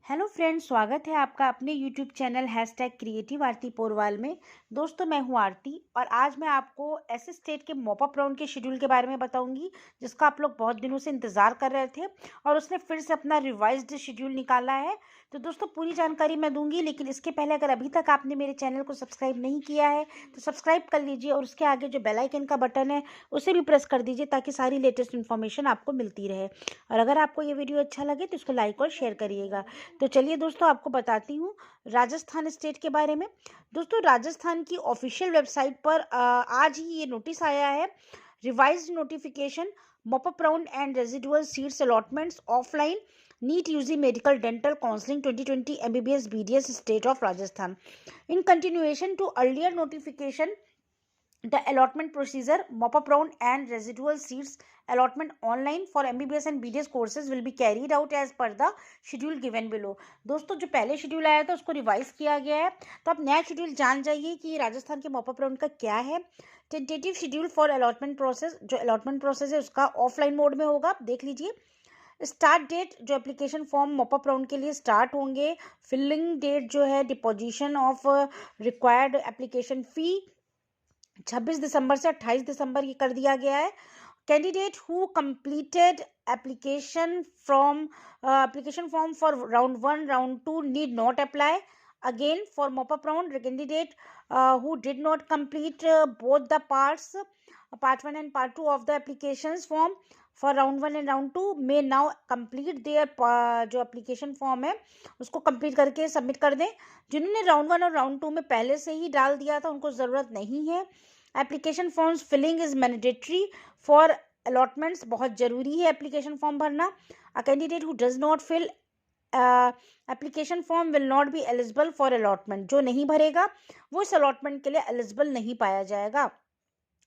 Hello friends, स्वागत है आपका अपने यूट्यूब चैनल #क्रिएटिव आरती पोरवाल में। दोस्तों, मैं हूं आरती और आज मैं आपको ऐसे स्टेट के मॉप अप राउंड के शेड्यूल के बारे में बताऊंगी जिसका आप लोग बहुत दिनों से इंतज़ार कर रहे थे और उसने फिर से अपना रिवाइज्ड शेड्यूल निकाला है। तो दोस्तों, पूरी जानकारी मैं दूंगी, लेकिन इसके पहले अगर अभी तक आपने मेरे चैनल को सब्सक्राइब नहीं किया है तो सब्सक्राइब कर लीजिए और उसके आगे जो बेल आइकन का बटन है उसे भी प्रेस कर दीजिए ताकि सारी लेटेस्ट इन्फॉर्मेशन आपको मिलती रहे। और अगर आपको ये वीडियो अच्छा लगे तो इसको लाइक और शेयर करिएगा। तो चलिए दोस्तों, आपको बताती हूँ राजस्थान स्टेट के बारे में। दोस्तों, राजस्थान की ऑफिशियल वेबसाइट पर आज ही ये नोटिस आया है। Revised notification, mop up round and residual seats allotments offline NEET UG medical dental counselling 2020 MBBS BDS state of Rajasthan. In continuation to earlier notification, the allotment procedure, mop-up round and residual seats allotment online for MBBS and BDS courses will be carried out as per the schedule given below। दोस्तों, जो पहले schedule आया था उसको revise किया गया है, तो आप नया शेड्यूल जान जाइए कि राजस्थान के मॉपअप राउंड का क्या है। Tentative schedule for allotment process, जो अलॉटमेंट प्रोसेस है उसका ऑफलाइन मोड में होगा, आप देख लीजिए। स्टार्ट डेट, जो एप्लीकेशन फॉर्म मॉपअप राउंड के लिए स्टार्ट होंगे। फिलिंग डेट जो है, डिपोजिशन ऑफ रिक्वायर्ड एप्लीकेशन फ़ी 26 दिसंबर से 28 दिसंबर ये कर दिया गया है। Candidate who completed application form for round 1 round 2 need not apply again for mop-up round. Candidate who did not complete both the part 1 and part 2 of the applications form for round 1 and round 2 may now complete their जो application form है उसको complete करके submit कर दें। जिन्होंने round 1 और round 2 में पहले से ही डाल दिया था उनको ज़रूरत नहीं है। Application forms filling is mandatory for allotments, बहुत ज़रूरी है एप्लीकेशन फॉर्म भरना। A candidate who does not fill application form will not be eligible for allotment, जो नहीं भरेगा वो इस अलॉटमेंट के लिए एलिजिबल नहीं पाया जाएगा।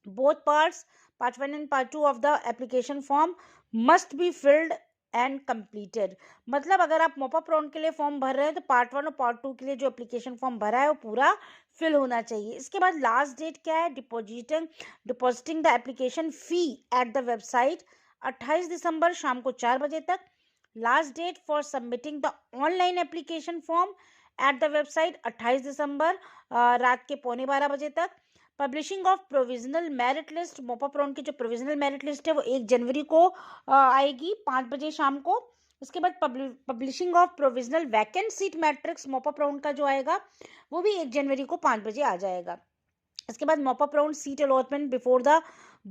Both parts, part 1 and part 2 of the application form must be filled and completed. मतलब अगर आप मॉपअप राउंड के लिए फॉर्म भर रहे हैं तो पार्ट 1 और पार्ट 2 के लिए जो एप्लीकेशन फॉर्म भरा है वो पूरा फिल होना चाहिए। इसके बाद लास्ट डेट क्या है, depositing the application fee at the website 28 दिसंबर शाम को 4 बजे तक। Last date for submitting the online application form at the website 28 दिसंबर रात के 11:15 बजे तक। Publishing of provisional merit list, mop up round की जो प्रोविजनल मेरिट लिस्ट है वो 1 जनवरी को आएगी 5 बजे शाम को। उसके बाद publishing of provisional vacant seat matrix mop up round का जो आएगा वो भी 1 जनवरी को 5 बजे आ जाएगा। इसके बाद mop up round seat allotment before the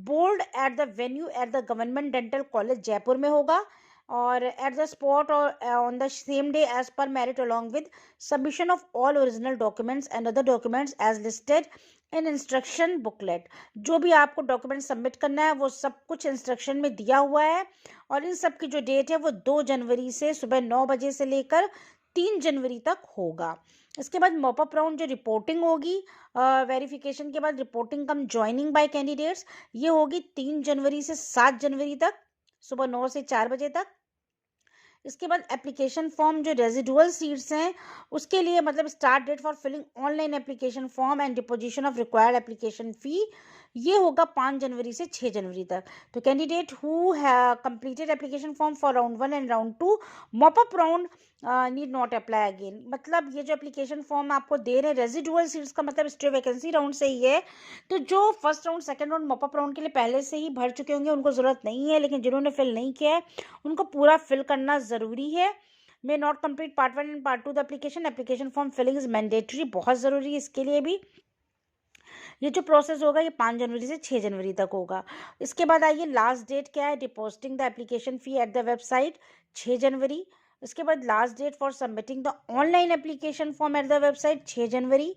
board at the venue at the government dental college Jaipur में होगा और एट द स्पॉट और on the same day as per merit along with submission of all original documents and other documents as listed in instruction booklet. जो भी आपको document submit करना है वो सब कुछ इंस्ट्रक्शन में दिया हुआ है और इन सब की जो डेट है वो 2 जनवरी से सुबह 9 बजे से लेकर 3 जनवरी तक होगा। इसके बाद मॉपअप राउंड जो रिपोर्टिंग होगी, वेरिफिकेशन के बाद रिपोर्टिंग कम ज्वाइनिंग बाय कैंडिडेट्स, ये होगी 3 जनवरी से 7 जनवरी तक सुबह 9 से 4 बजे तक। इसके बाद एप्लीकेशन फॉर्म जो रेजिडुअल सीट्स हैं उसके लिए, मतलब start date for filling online application form and deposition of required application fee, ये होगा 5 जनवरी से 6 जनवरी तक। तो candidate who have completed application form for round 1 and round 2 mop up round need not apply again. मतलब ये जो एप्लीकेशन फॉर्म आपको दे रहे हैं रेजिडुअल सीट्स का मतलब स्टे वैकेंसी राउंड से ही है, तो जो first round second round mop up round के लिए पहले से ही भर चुके होंगे उनको ज़रूरत नहीं है, लेकिन जिन्होंने फिल नहीं किया है उनको पूरा फिल करना ज़रूरी है। May not complete part 1 and part 2 the application form filling is mandatory, बहुत ज़रूरी है इसके लिए भी। ये जो प्रोसेस होगा ये 5 जनवरी से 6 जनवरी तक होगा। इसके बाद आइए लास्ट डेट क्या है, depositing the application fee at the website 6 January. इसके बाद last date for submitting the online application form at the website 6 January.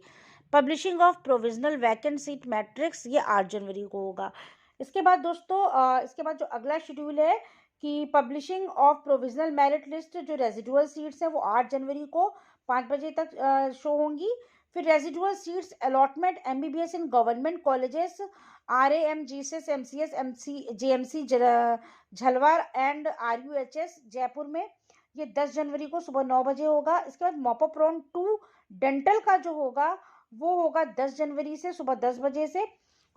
Publishing of provisional vacant seat matrix ये 8 जनवरी को होगा। इसके बाद दोस्तों इसके बाद जो अगला शेड्यूल है कि publishing of provisional merit list, जो रेजिडुअल सीट्स हैं वो 8 जनवरी को 5 बजे तक शो होंगी। फिर residual seats allotment MBBS in government colleges RAM GCS MCS JMC Jhalawar and RUHS Jaipur में, ये 10 जनवरी को सुबह 9 बजे होगा। इसके बाद मॉपअप राउंड 2 डेंटल का जो होगा वो होगा 10 जनवरी से सुबह 10 बजे से।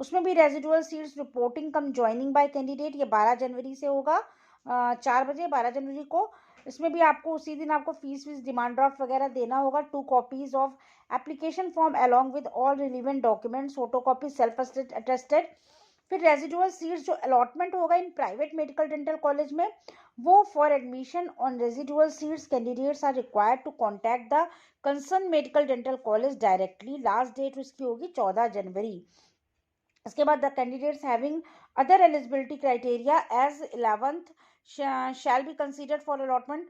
उसमें भी रेजिडुअल सीट्स रिपोर्टिंग कम ज्वाइनिंग बाय कैंडिडेट, ये 12 जनवरी से होगा 4 बजे 12 जनवरी को। इसमें भी आपको उसी दिन आपको फीस डिमांड ड्राफ्ट वगैरह देना होगा। 2 copies of application form along with all relevant documents, photocopy self attested. फिर रेजिडुअल सीट्स जो अलॉटमेंट होगा इन प्राइवेट मेडिकल डेंटल कॉलेज में, वो for admission on residual seats candidates are required to contact the concern medical dental college directly. Last date उसकी होगी 14 जनवरी। इसके बाद the candidates having other eligibility criteria as 11th shall be considered for allotment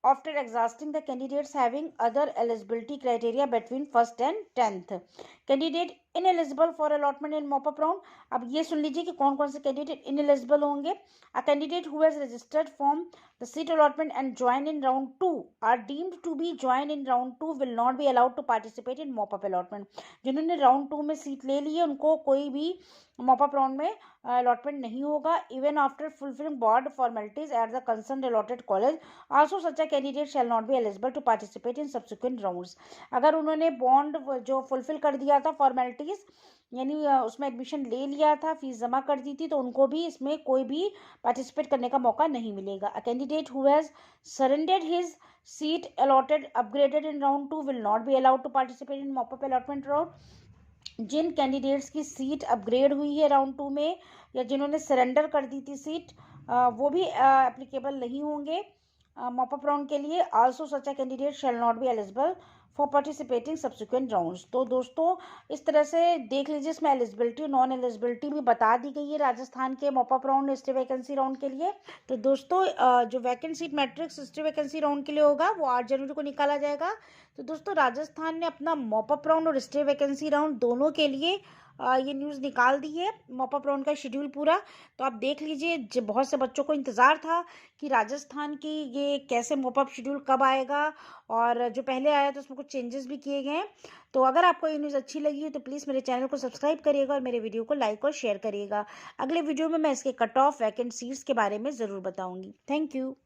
after exhausting the candidates having other eligibility criteria between 1st and 10th. Candidate ineligible for allotment in mop-up round. अब ये सुन लीजिए कि कौन कौन से candidate ineligible होंगे। A candidate who has registered from the seat allotment and joined in round 2 are deemed to be joined in round 2 will not be allowed to participate in mop-up allotment. जिन्होंने round 2 में seat ले ली है उनको कोई भी mop up round में allotment नहीं होगा। Even after fulfilling board formalities at the concern allotted college also such a candidate shall not be eligible to participate in subsequent rounds. अगर उन्होंने बॉन्ड जो फुलफिल कर दिया था फॉर्मेलिटीज, यानी उसमें एडमिशन ले लिया था, फीस जमा कर दी थी, तो उनको भी इसमें कोई भी पार्टिसिपेट करने का मौका नहीं मिलेगा। A candidate who has surrendered his seat allotted upgraded in round 2 will not be allowed to participate in mop up allotment round. जिन कैंडिडेट्स की सीट अपग्रेड हुई है राउंड 2 में या जिन्होंने सरेंडर कर दी थी सीट, वो भी एप्लीकेबल नहीं होंगे मॉपअप राउंड के लिए। Also such a candidate shall not be eligible for participating subsequent rounds. तो दोस्तों इस तरह से देख लीजिए, इसमें एलिजिबिलिटी नॉन एलिजिबिलिटी भी बता दी गई है राजस्थान के mop up round stay vacancy round के लिए। तो दोस्तों जो vacant seat matrix stay vacancy round के लिए होगा वो 8 जनवरी को निकाला जाएगा। तो दोस्तों राजस्थान ने अपना मॉपअप राउंड और स्टे वैकेंसी राउंड दोनों के लिए ये न्यूज़ निकाल दी है, मॉपअप राउंड का शेड्यूल पूरा। तो आप देख लीजिए, बहुत से बच्चों को इंतज़ार था कि राजस्थान की ये कैसे मॉपअप शेड्यूल कब आएगा, और जो पहले आया तो उसमें कुछ चेंजेस भी किए गए हैं। तो अगर आपको ये न्यूज़ अच्छी लगी है तो प्लीज़ मेरे चैनल को सब्सक्राइब करिएगा और मेरे वीडियो को लाइक और शेयर करिएगा। अगले वीडियो में मैं इसके कट ऑफ वैकेंट सीट्स के बारे में ज़रूर बताऊँगी। Thank you.